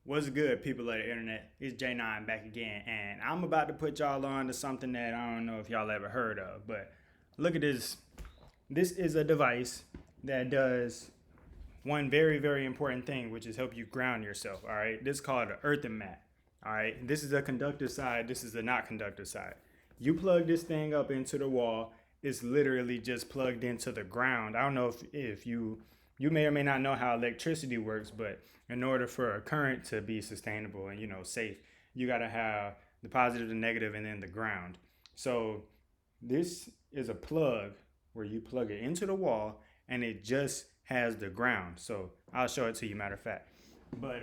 What's good, people of the internet? It's J.Nyne back again, and I'm about to put y'all on to something that I don't know if y'all ever heard of, but look at this. This is a device that does one very, very important thing, which is help you ground yourself. All right, this is called an earthen mat. All right, this is the conductive side. This is the not conductive side. You plug this thing up into the wall. It's literally just plugged into the ground. I don't know if you may or may not know how electricity works, but in order for a current to be sustainable and safe, you got to have the positive, the negative, and then the ground. So this is a plug where you plug it into the wall, and it just has the ground. So I'll show it to you, matter of fact. But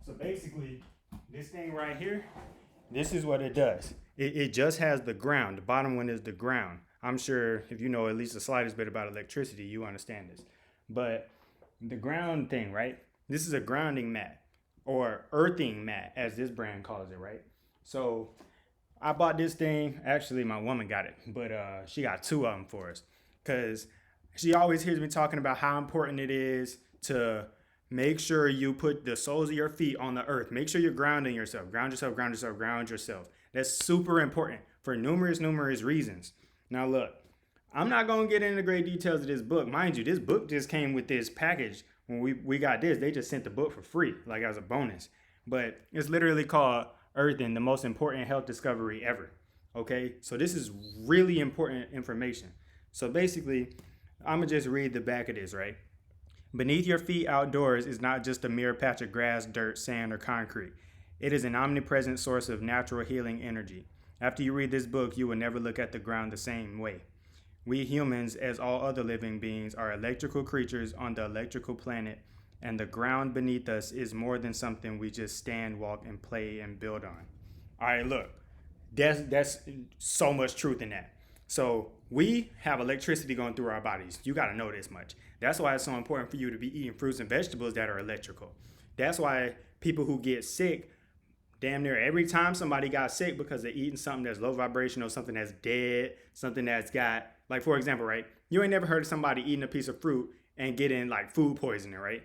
so basically, this thing right here, this is what it does. It just has the ground. The bottom one is the ground. I'm sure if you know at least the slightest bit about electricity, you understand this. But the ground thing, right? This is a grounding mat or earthing mat, as this brand calls it, right? So I bought this thing. Actually, my woman got it, but she got two of them for us because she always hears me talking about how important it is to make sure you put the soles of your feet on the earth. Make sure you're grounding yourself. Ground yourself, ground yourself, ground yourself. That's super important for numerous reasons. Now, look, I'm not going to get into great details of this book. Mind you, this book just came with this package. When we got this, they just sent the book for free, like as a bonus. But it's literally called Earthing, the most important health discovery ever. Okay, so this is really important information. So basically, I'm going to just read the back of this, right? Beneath your feet outdoors is not just a mere patch of grass, dirt, sand, or concrete. It is an omnipresent source of natural healing energy. After you read this book, you will never look at the ground the same way. We humans, as all other living beings, are electrical creatures on the electrical planet, and the ground beneath us is more than something we just stand, walk, and play and build on. All right, look, that's so much truth in that. So we have electricity going through our bodies. You got to know this much. That's why it's so important for you to be eating fruits and vegetables that are electrical. That's why people who get sick, damn near every time somebody got sick because they're eating something that's low vibrational, something that's dead, something that's got, like, for example, right? You ain't never heard of somebody eating a piece of fruit and getting like food poisoning, right?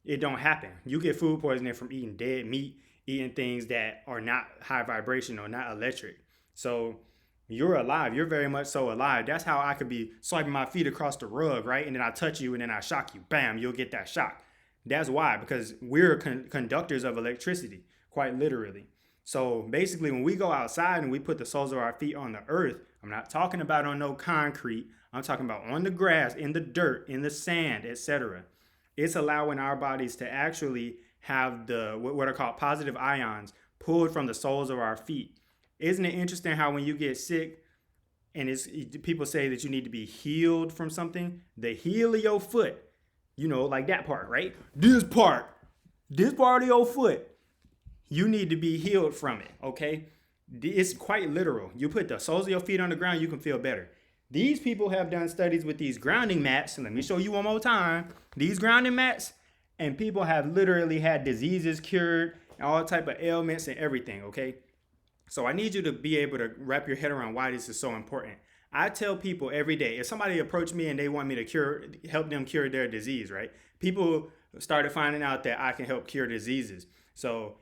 It don't happen. You get food poisoning from eating dead meat, eating things that are not high vibration or not electric. So you're alive. You're very much so alive. That's how I could be swiping my feet across the rug, right? And then I touch you and then I shock you. Bam, you'll get that shock. That's why, because we're conductors of electricity, quite literally. So basically, when we go outside and we put the soles of our feet on the earth, I'm not talking about on no concrete. I'm talking about on the grass, in the dirt, in the sand, etc. It's allowing our bodies to actually have the what are called positive ions pulled from the soles of our feet. Isn't it interesting how when you get sick and people say that you need to be healed from something, the heel of your foot, like that part, right? This part of your foot, you need to be healed from it, okay? It's quite literal. You put the soles of your feet on the ground, you can feel better. These people have done studies with these grounding mats. And let me show you one more time. These grounding mats, and people have literally had diseases cured, all type of ailments and everything, okay? So I need you to be able to wrap your head around why this is so important. I tell people every day, if somebody approached me and they want me to help them cure their disease, right? People started finding out that I can help cure diseases. So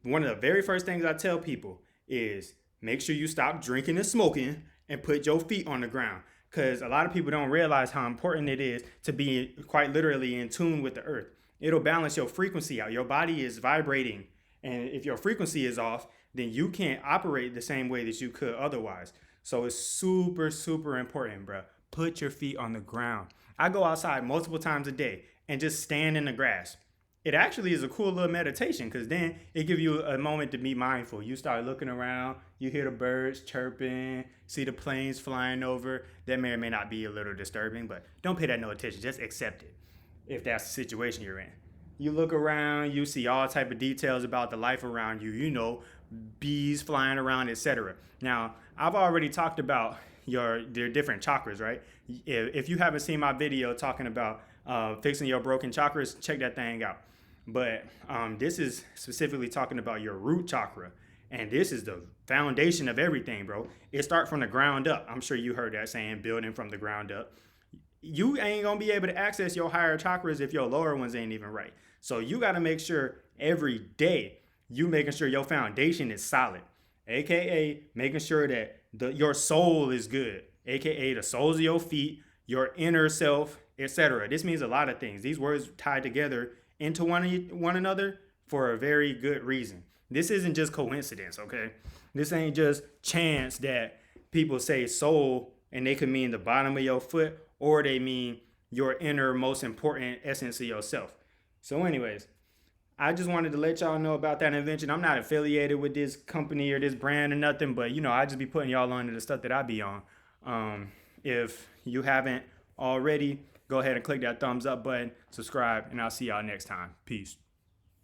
one of the very first things I tell people is make sure you stop drinking and smoking and put your feet on the ground. Because a lot of people don't realize how important it is to be quite literally in tune with the earth. It'll balance your frequency out. Your body is vibrating. And if your frequency is off, then you can't operate the same way that you could otherwise. So it's super important, bro. Put your feet on the ground. I go outside multiple times a day and just stand in the grass. It actually is a cool little meditation because then it gives you a moment to be mindful. You start looking around, you hear the birds chirping, see the planes flying over. That may or may not be a little disturbing, but don't pay that no attention. Just accept it if that's the situation you're in. You look around, you see all type of details about the life around you, bees flying around, etc. Now, I've already talked about their different chakras, right? If you haven't seen my video talking about fixing your broken chakras, check that thing out. But this is specifically talking about your root chakra. And this is the foundation of everything, bro. It starts from the ground up. I'm sure you heard that saying, building from the ground up. You ain't going to be able to access your higher chakras if your lower ones ain't even right. So you got to make sure every day, you making sure your foundation is solid, aka making sure that your soul is good, aka the soles of your feet, your inner self, etc. This means a lot of things. These words tie together into one another for a very good reason. This isn't just coincidence, okay? This ain't just chance that people say soul and they could mean the bottom of your foot or they mean your inner most important essence of yourself. So anyways, I just wanted to let y'all know about that invention. I'm not affiliated with this company or this brand or nothing, but I just be putting y'all on to the stuff that I be on. If you haven't already, go ahead and click that thumbs up button, subscribe, and I'll see y'all next time. Peace.